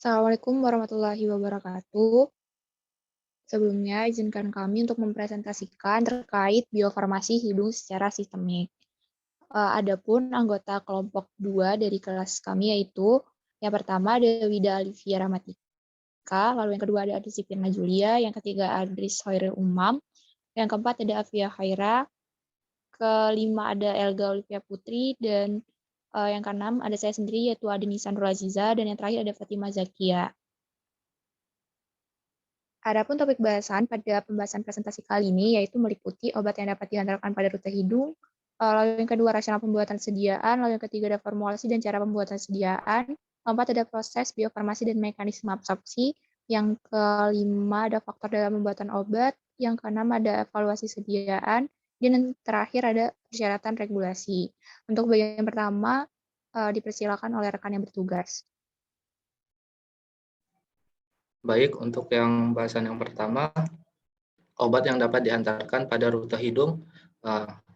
Assalamualaikum warahmatullahi wabarakatuh. Sebelumnya, izinkan kami untuk mempresentasikan terkait biofarmasi hidung secara sistemik. Adapun anggota kelompok 2 dari kelas kami yaitu yang pertama ada Wida Alivia Rahmatika, lalu yang kedua ada Adis Firna Julia, yang ketiga Adris Hoiril Umam, yang keempat ada Afia Khaira, kelima ada Elga Olivia Putri, dan yang keenam ada saya sendiri yaitu Adini Sandro Aziza, dan yang terakhir ada Fatima Zakia. Adapun topik bahasan pada pembahasan presentasi kali ini yaitu meliputi obat yang dapat dihantarkan pada rute hidung, lalu yang kedua rasional pembuatan sediaan, lalu yang ketiga ada formulasi dan cara pembuatan sediaan, keempat ada proses biofarmasi dan mekanisme absorpsi, yang kelima ada faktor dalam pembuatan obat, yang keenam ada evaluasi sediaan, dan yang terakhir ada persyaratan regulasi. Untuk bagian pertama, dipersilakan oleh rekan yang bertugas. Baik, untuk yang bahasan yang pertama, obat yang dapat dihantarkan pada rute hidung.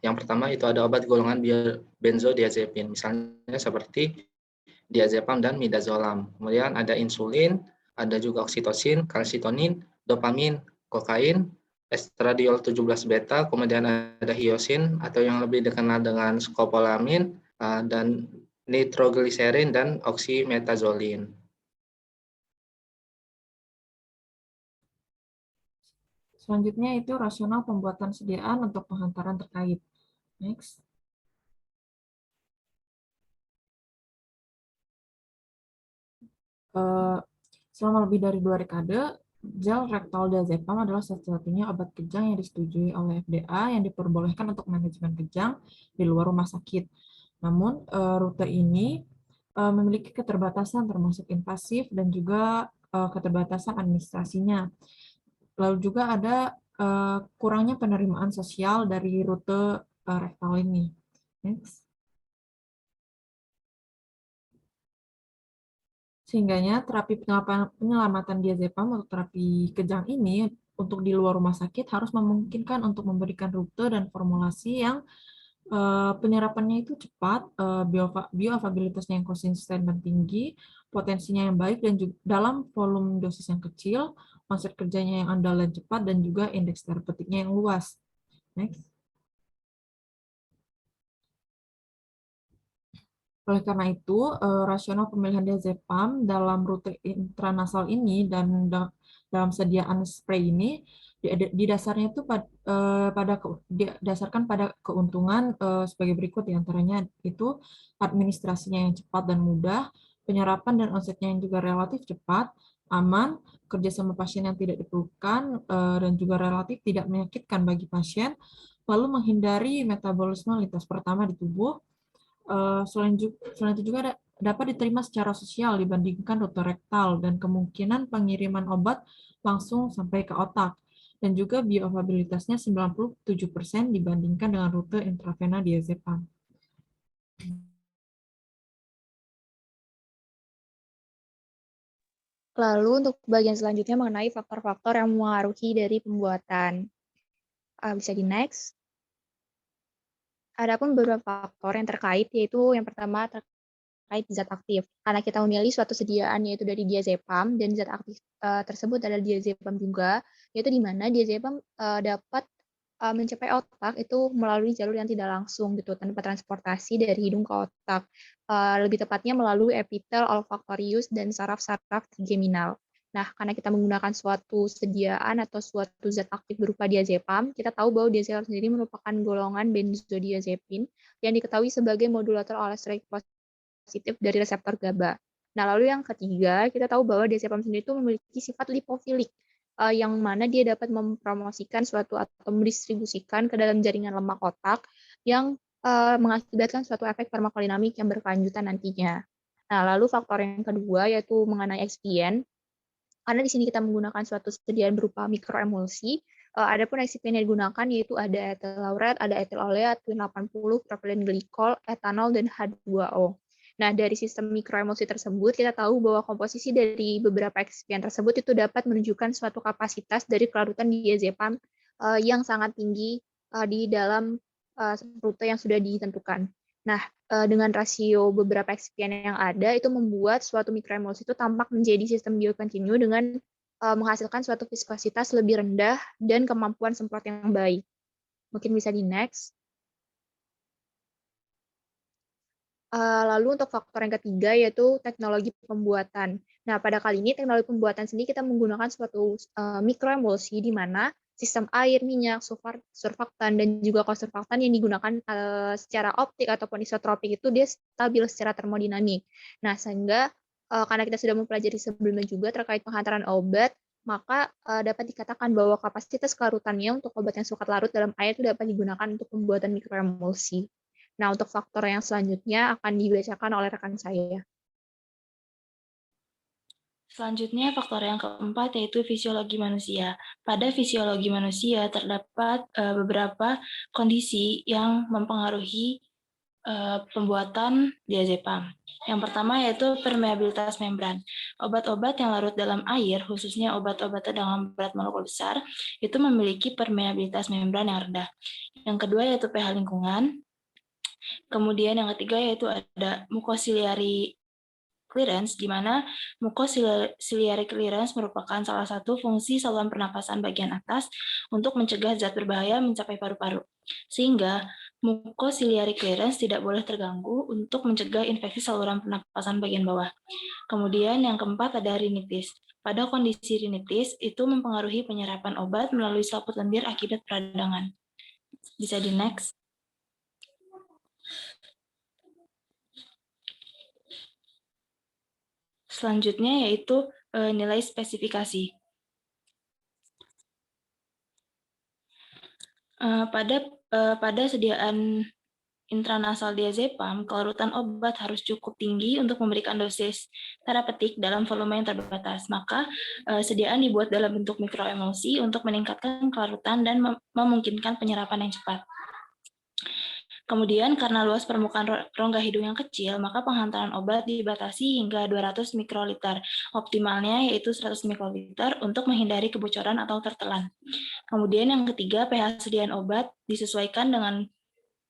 Yang pertama itu ada obat golongan benzodiazepin, misalnya seperti diazepam dan midazolam. Kemudian ada insulin, ada juga oksitosin, kalsitonin, dopamin, kokain, estradiol 17 beta, kemudian ada hiosin atau yang lebih dikenal dengan skopolamin, dan nitrogliserin dan oksimetazolin. Selanjutnya itu rasional pembuatan sediaan untuk penghantaran terkait. Next. Selama lebih dari 2 dekade, gel rektal diazepam adalah satu-satunya obat kejang yang disetujui oleh FDA yang diperbolehkan untuk manajemen kejang di luar rumah sakit. Namun, rute ini memiliki keterbatasan termasuk invasif dan juga keterbatasan administrasinya. Lalu juga ada kurangnya penerimaan sosial dari rute rektal ini. Next. Sehingganya terapi penyelamatan diazepam untuk terapi kejang ini untuk di luar rumah sakit harus memungkinkan untuk memberikan rute dan formulasi yang penyerapannya itu cepat, bioavailabilitasnya yang konsisten dan tinggi, potensinya yang baik dan juga dalam volume dosis yang kecil, onset kerjanya yang andal dan cepat, dan juga indeks terapeutiknya yang luas. Next. Oleh karena itu, rasional pemilihan diazepam dalam rute intranasal ini dan dalam sediaan spray ini didasarnya itu didasarkan pada keuntungan sebagai berikut, diantaranya itu administrasinya yang cepat dan mudah, penyerapan dan onsetnya yang juga relatif cepat, aman, kerjasama pasien yang tidak diperlukan, dan juga relatif tidak menyakitkan bagi pasien, lalu menghindari metabolisme lintas pertama di tubuh. Selain itu juga dapat diterima secara sosial dibandingkan rute rektal dan kemungkinan pengiriman obat langsung sampai ke otak, dan juga bioavailabilitasnya 97% dibandingkan dengan rute intravena diazepam. Lalu untuk bagian selanjutnya mengenai faktor-faktor yang mengaruhi dari pembuatan. Bisa di next. Adapun beberapa faktor yang terkait, yaitu yang pertama terkait zat aktif. Karena kita memilih suatu sediaan yaitu dari diazepam, dan zat aktif tersebut adalah diazepam juga, yaitu di mana diazepam dapat mencapai otak itu melalui jalur yang tidak langsung gitu, tanpa transportasi dari hidung ke otak. Lebih tepatnya melalui epitel olfaktorius dan saraf-saraf trigeminal. Nah, karena kita menggunakan suatu sediaan atau suatu zat aktif berupa diazepam, kita tahu bahwa diazepam sendiri merupakan golongan benzodiazepin yang diketahui sebagai modulator alosteraik positif dari reseptor GABA. Nah, lalu yang ketiga, kita tahu bahwa diazepam sendiri itu memiliki sifat lipofilik, yang mana dia dapat mempromosikan suatu atau mendistribusikan ke dalam jaringan lemak otak yang mengakibatkan suatu efek farmakodinamik yang berkelanjutan nantinya. Nah, lalu faktor yang kedua yaitu mengenai ekspien. Karena di sini kita menggunakan suatu sediaan berupa mikroemulsi, adapun eksipien yang digunakan yaitu ada etil lauret, ada etil oleat, Twin 80, propilen glikol, etanol, dan H2O. Nah, dari sistem mikroemulsi tersebut, kita tahu bahwa komposisi dari beberapa eksipien tersebut itu dapat menunjukkan suatu kapasitas dari kelarutan diazepam yang sangat tinggi di dalam rute yang sudah ditentukan. Nah, dengan rasio beberapa eksipien yang ada, itu membuat suatu mikroemulsi itu tampak menjadi sistem biokontinu dengan menghasilkan suatu viskositas lebih rendah dan kemampuan semprot yang baik. Mungkin bisa di next. Lalu untuk faktor yang ketiga yaitu teknologi pembuatan. Nah, pada kali ini teknologi pembuatan sendiri kita menggunakan suatu mikroemulsi di mana sistem air, minyak, surfaktan, dan juga konsurfaktan yang digunakan secara optik ataupun isotropik itu dia stabil secara termodinamik. Nah, sehingga karena kita sudah mempelajari sebelumnya juga terkait penghantaran obat, maka dapat dikatakan bahwa kapasitas kelarutannya untuk obat yang sukat larut dalam air itu dapat digunakan untuk pembuatan mikroemulsi. Nah, untuk faktor yang selanjutnya akan dibacakan oleh rekan saya. Selanjutnya, faktor yang keempat yaitu fisiologi manusia. Pada fisiologi manusia terdapat beberapa kondisi yang mempengaruhi pembuatan diazepam. Yang pertama yaitu permeabilitas membran. Obat-obat yang larut dalam air, khususnya obat-obat dengan berat molekul besar, itu memiliki permeabilitas membran yang rendah. Yang kedua yaitu pH lingkungan. Kemudian yang ketiga yaitu ada mucociliary clearance, di mana mucociliary clearance merupakan salah satu fungsi saluran pernapasan bagian atas untuk mencegah zat berbahaya mencapai paru-paru. Sehingga mucociliary clearance tidak boleh terganggu untuk mencegah infeksi saluran pernapasan bagian bawah. Kemudian yang keempat ada rinitis. Pada kondisi rinitis, itu mempengaruhi penyerapan obat melalui selaput lendir akibat peradangan. Bisa di next. Selanjutnya yaitu nilai spesifikasi. Pada sediaan intranasal diazepam, kelarutan obat harus cukup tinggi untuk memberikan dosis terapeutik dalam volume yang terbatas. Maka sediaan dibuat dalam bentuk mikroemulsi untuk meningkatkan kelarutan dan memungkinkan penyerapan yang cepat. Kemudian, karena luas permukaan rongga hidung yang kecil, maka penghantaran obat dibatasi hingga 200 mikroliter. Optimalnya yaitu 100 mikroliter untuk menghindari kebocoran atau tertelan. Kemudian yang ketiga, pH sediaan obat disesuaikan dengan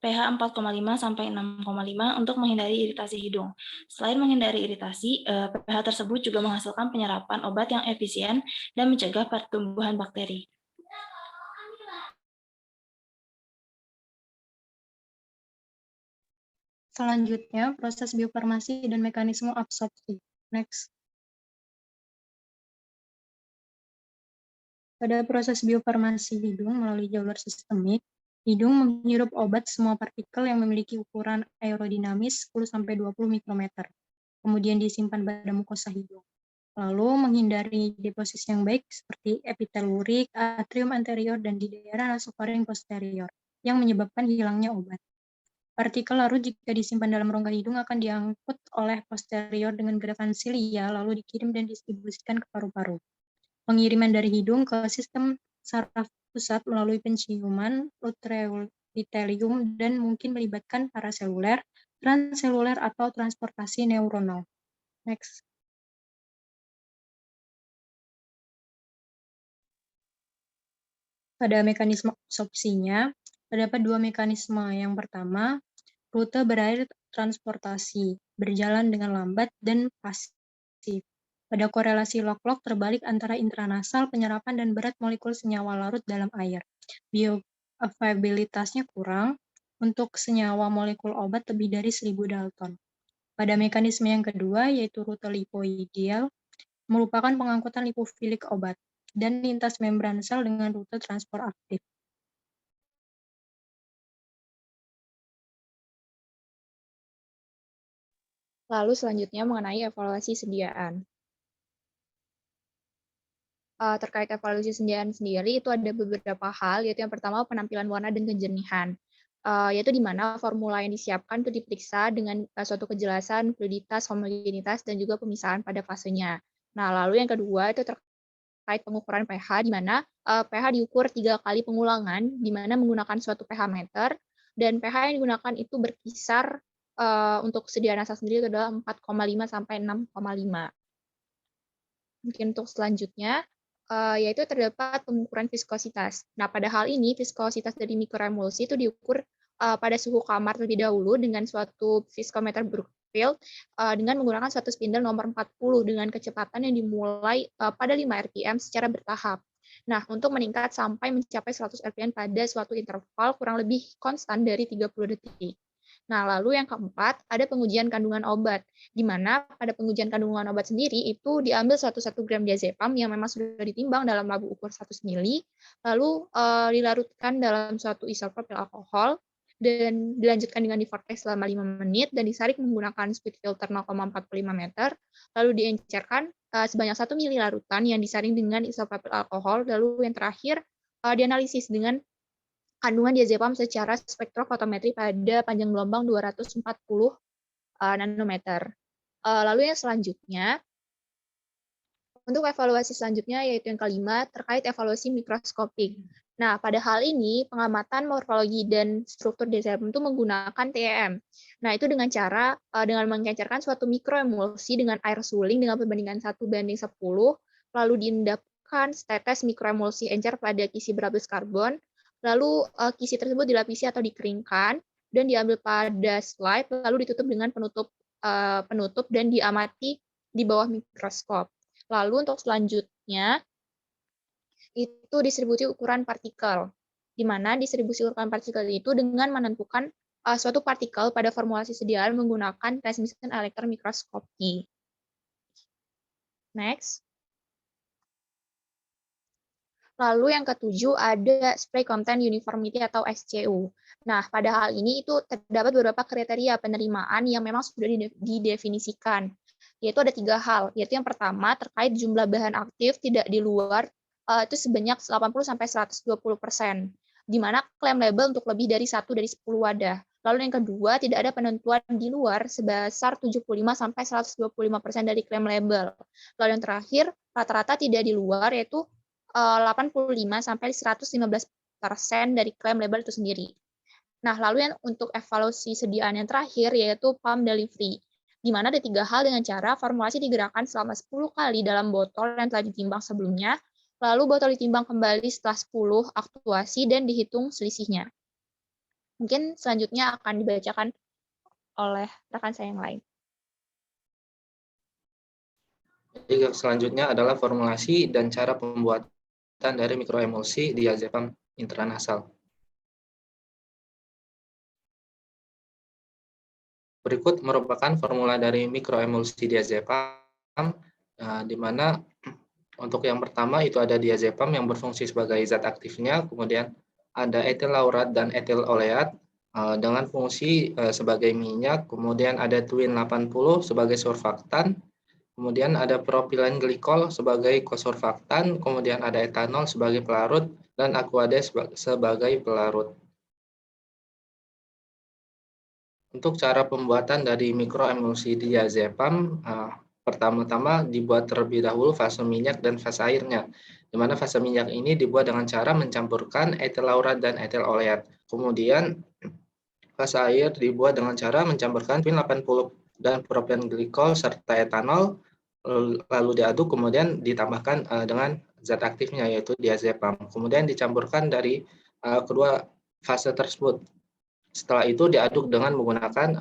pH 4,5 sampai 6,5 untuk menghindari iritasi hidung. Selain menghindari iritasi, pH tersebut juga menghasilkan penyerapan obat yang efisien dan mencegah pertumbuhan bakteri. Selanjutnya, proses biofarmasi dan mekanisme absorpsi. Next. Pada proses biofarmasi hidung melalui jalur sistemik, hidung menghirup obat semua partikel yang memiliki ukuran aerodinamis 10-20 mikrometer. Kemudian disimpan pada mukosa hidung. Lalu menghindari deposisi yang baik seperti epitel lurik, atrium anterior, dan di daerah nasofaring posterior yang menyebabkan hilangnya obat. Partikel larut jika disimpan dalam rongga hidung akan diangkut oleh posterior dengan gerakan silia, lalu dikirim dan didistribusikan ke paru-paru. Pengiriman dari hidung ke sistem saraf pusat melalui penciuman, ureoepitelium, dan mungkin melibatkan paraseluler, transseluler, atau transportasi neuronal. Next. Pada mekanisme absorpsinya, terdapat dua mekanisme. Yang pertama, rute berair transportasi, berjalan dengan lambat dan pasif. Pada korelasi log-log terbalik antara intranasal, penyerapan, dan berat molekul senyawa larut dalam air. Bioavailabilitasnya kurang, untuk senyawa molekul obat lebih dari 1000 Dalton. Pada mekanisme yang kedua, yaitu rute lipoidial, merupakan pengangkutan lipofilik obat, dan lintas membran sel dengan rute transport aktif. Lalu selanjutnya mengenai evaluasi sediaan. Terkait evaluasi sediaan sendiri, itu ada beberapa hal, yaitu yang pertama penampilan warna dan kejernihan. Yaitu di mana formula yang disiapkan itu diperiksa dengan suatu kejelasan, fluiditas, homogenitas, dan juga pemisahan pada fasenya. Nah, lalu yang kedua itu terkait pengukuran pH, di mana pH diukur 3 kali pengulangan, di mana menggunakan suatu pH meter, dan pH yang digunakan itu berkisar untuk sediaan asal sendiri itu adalah 4,5 sampai 6,5. Mungkin untuk selanjutnya, yaitu terdapat pengukuran viskositas. Nah, pada hal ini, viskositas dari mikroemulsi itu diukur pada suhu kamar terlebih dahulu dengan suatu viskometer Brookfield dengan menggunakan suatu spindle nomor 40 dengan kecepatan yang dimulai pada 5 rpm secara bertahap. Nah, untuk meningkat sampai mencapai 100 rpm pada suatu interval kurang lebih konstan dari 30 detik. Nah, lalu yang keempat, ada pengujian kandungan obat, di mana pada pengujian kandungan obat sendiri itu diambil 1 gram diazepam yang memang sudah ditimbang dalam labu ukur 100 ml, lalu dilarutkan dalam suatu isopropil alkohol, dan dilanjutkan dengan divortex selama 5 menit, dan disaring menggunakan speed filter 0,45 meter, lalu diencerkan sebanyak 1 ml larutan yang disaring dengan isopropil alkohol, lalu yang terakhir dianalisis dengan kandungan diazepam secara spektrofotometri pada panjang gelombang 240 nanometer. Lalu yang selanjutnya, untuk evaluasi selanjutnya yaitu yang kelima terkait evaluasi mikroskopik. Nah, pada hal ini pengamatan morfologi dan struktur diazepam itu menggunakan TEM. Nah, itu dengan cara dengan mengencerkan suatu mikroemulsi dengan air suling dengan perbandingan 1:10, lalu diendapkan setetes mikroemulsi encer pada kisi berlapis karbon, lalu kisi tersebut dilapisi atau dikeringkan dan diambil pada slide, lalu ditutup dengan penutup dan diamati di bawah mikroskop. Lalu untuk selanjutnya itu distribusi ukuran partikel, di mana distribusi ukuran partikel itu dengan menentukan suatu partikel pada formulasi sediaan menggunakan transmission electron microscopy. Next. Lalu yang ketujuh ada spray content uniformity atau SCU. Nah, pada hal ini itu terdapat beberapa kriteria penerimaan yang memang sudah didefinisikan. Yaitu ada 3 hal, yaitu yang pertama terkait jumlah bahan aktif tidak di luar itu sebanyak 80-120%, di mana klaim label untuk lebih dari 1 dari 10 wadah. Lalu yang kedua, tidak ada penentuan di luar sebesar 75-125% dari klaim label. Lalu yang terakhir, rata-rata tidak di luar yaitu 85-115% dari klaim label itu sendiri. Nah, lalu yang untuk evaluasi sediaan yang terakhir yaitu pump delivery, di mana ada 3 hal dengan cara formulasi digerakkan selama 10 kali dalam botol yang telah ditimbang sebelumnya, lalu botol ditimbang kembali setelah 10 aktuasi dan dihitung selisihnya. Mungkin selanjutnya akan dibacakan oleh rekan saya yang lain. Jadi selanjutnya adalah formulasi dan cara pembuatan dari mikroemulsi diazepam intranasal. Berikut merupakan formula dari mikroemulsi diazepam, di mana untuk yang pertama itu ada diazepam yang berfungsi sebagai zat aktifnya, kemudian ada etil laurat dan etil oleat dengan fungsi sebagai minyak, kemudian ada twin 80 sebagai surfaktan, kemudian ada propilen glikol sebagai kosurfaktan, kemudian ada etanol sebagai pelarut, dan aquades sebagai pelarut. Untuk cara pembuatan dari mikroemulsi diazepam, pertama-tama dibuat terlebih dahulu fase minyak dan fase airnya, di mana fase minyak ini dibuat dengan cara mencampurkan etil laurat dan etil oleat. Kemudian fase air dibuat dengan cara mencampurkan twin 80 dan propilen glikol serta etanol, lalu diaduk kemudian ditambahkan dengan zat aktifnya yaitu diazepam. Kemudian dicampurkan dari kedua fase tersebut. Setelah itu diaduk dengan menggunakan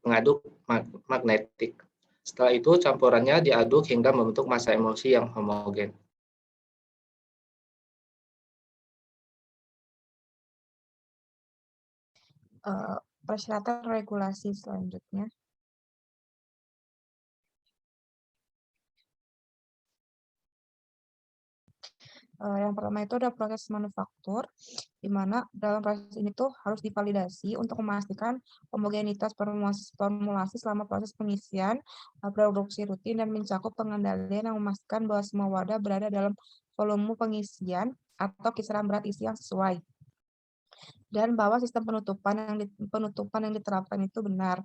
pengaduk magnetik. Setelah itu campurannya diaduk hingga membentuk massa emulsi yang homogen. Persyaratan regulasi selanjutnya. Yang pertama itu ada proses manufaktur, di mana dalam proses ini tuh harus divalidasi untuk memastikan homogenitas formulasi selama proses pengisian, produksi rutin, dan mencakup pengendalian yang memastikan bahwa semua wadah berada dalam volume pengisian atau kisaran berat isi yang sesuai. Dan bahwa sistem penutupan yang diterapkan itu benar.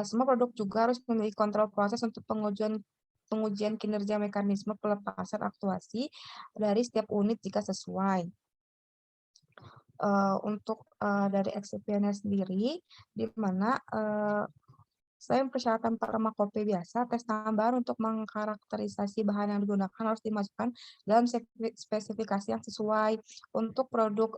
Semua produk juga harus memiliki kontrol proses untuk pengujian kinerja mekanisme pelepasan aktuasi dari setiap unit jika sesuai. Untuk dari excipient sendiri, di mana Selain persyaratan farmakope biasa, tes tambahan untuk mengkarakterisasi bahan yang digunakan harus dimasukkan dalam spesifikasi yang sesuai. Untuk produk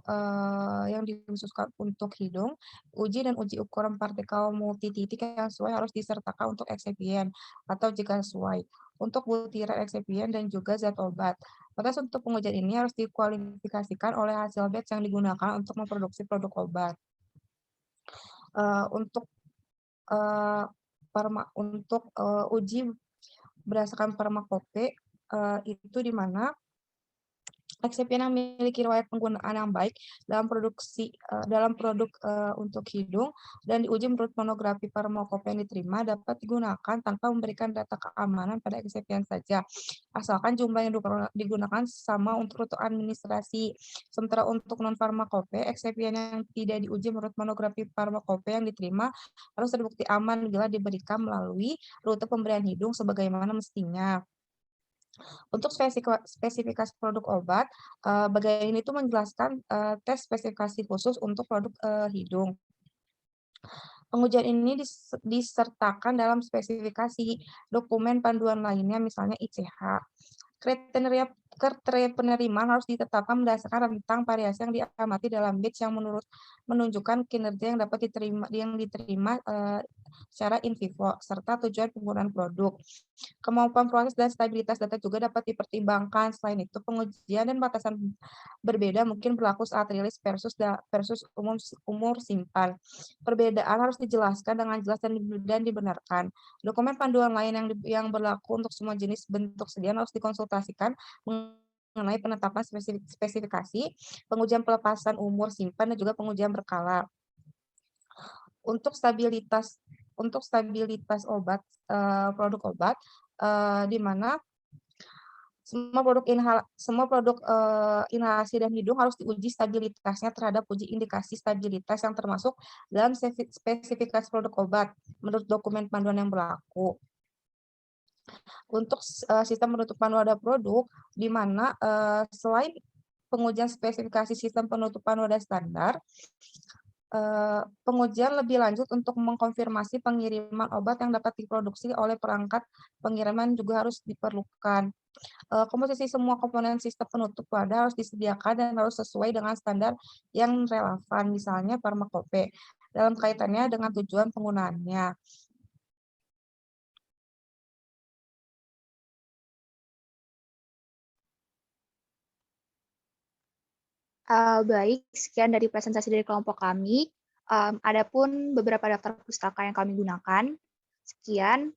yang dikhususkan untuk hidung, uji dan uji ukuran partikel multititik yang sesuai harus disertakan untuk eksipien atau jika sesuai. Untuk butiran eksipien dan juga zat obat. Batas untuk pengujian ini harus dikualifikasikan oleh hasil batch yang digunakan untuk memproduksi produk obat. Untuk uji berdasarkan farmakope itu di mana eksipien yang memiliki riwayat penggunaan yang baik dalam produk untuk hidung dan diuji menurut monografi farmakope yang diterima dapat digunakan tanpa memberikan data keamanan pada eksipien saja, asalkan jumlah yang digunakan sama untuk rute administrasi. Sementara untuk non-farmakope, eksipien yang tidak diuji menurut monografi farmakope yang diterima harus terbukti aman bila diberikan melalui rute pemberian hidung sebagaimana mestinya. Untuk spesifikasi produk obat, bagian ini tuh menjelaskan tes spesifikasi khusus untuk produk hidung. Pengujian ini disertakan dalam spesifikasi dokumen panduan lainnya, misalnya ICH. Kriteria penerimaan harus ditetapkan berdasarkan rentang variasi yang diamati dalam batch yang menunjukkan kinerja yang diterima secara in vivo, serta tujuan penggunaan produk. Kemampuan proses dan stabilitas data juga dapat dipertimbangkan. Selain itu, pengujian dan batasan berbeda mungkin berlaku saat rilis versus umur simpan. Perbedaan harus dijelaskan dengan jelas dan dibenarkan. Dokumen panduan lain yang berlaku untuk semua jenis bentuk sediaan harus dikonsultasikan mengenai penetapan spesifikasi, pengujian pelepasan umur simpan, dan juga pengujian berkala. Untuk stabilitas obat, produk obat, di mana semua produk inhalasi dan hidung harus diuji stabilitasnya terhadap uji indikasi stabilitas yang termasuk dalam spesifikasi produk obat menurut dokumen panduan yang berlaku. Untuk sistem penutupan wadah produk, di mana selain pengujian spesifikasi sistem penutupan wadah standar, pengujian lebih lanjut untuk mengkonfirmasi pengiriman obat yang dapat diproduksi oleh perangkat pengiriman juga harus diperlukan. Komposisi semua komponen sistem penutup wadah harus disediakan dan harus sesuai dengan standar yang relevan, misalnya farmakope, dalam kaitannya dengan tujuan penggunaannya. Baik, sekian dari presentasi dari kelompok kami. Adapun beberapa daftar pustaka yang kami gunakan. Sekian.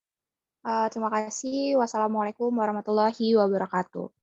Terima kasih. Wassalamualaikum warahmatullahi wabarakatuh.